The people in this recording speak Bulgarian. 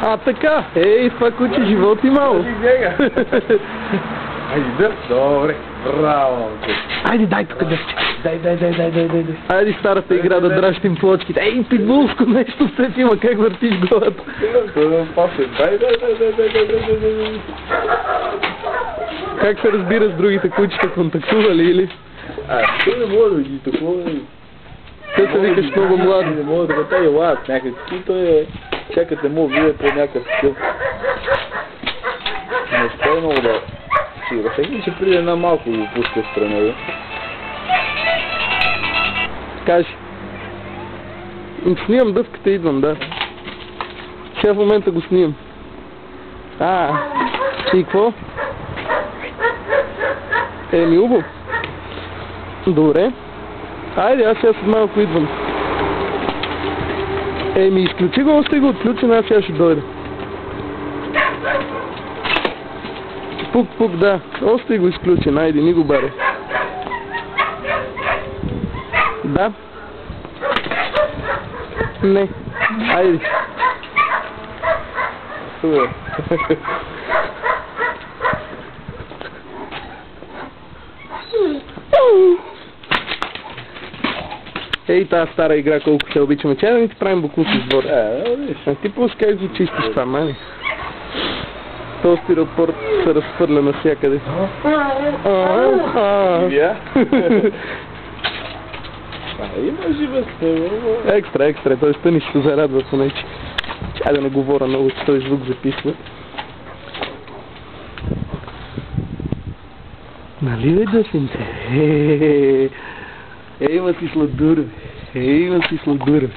А така, ей, това куче живот имало. Айде, добре, браво. Айде, дай тук дъвче. Дай. Айде старата игра да дращим плочките. Ей, питбулско нещо все има, как въртиш главата. Дай. Как се разбира с другите кучета, контактували или? Той не мога да ги такова. Те се викаш много млад. Не мога да го тая лад някакви. Той е... Чакат не мога вие по някакъв такъв. Не стой много да... Сигурно, всеки ще приде една малко го пуска в страна, бе. Кажи. Снимам дъвката, идвам, да. Сега в момента го снимам. И какво? Еми, убо. Добре. Айде, аз сега след малко идвам. Еми, изключи го, остави го отключен, аз сега ще дойда. Пук, да. Остави го изключен, айде, ни го баре. Да. Не. Айде. Ей, тази стара игра, колко се обичаме. Чай да ни ти правим буклук с двора. Ти пускай го чистиш това, мани. Този стиропорт се разхвърля навсякъде. Има жива с тебе. Екстра, т.е. тъни ще се зарадва по нечи. Чай да не говоря много, че той звук записва. Нали бе, дъсенце? Има си сладура.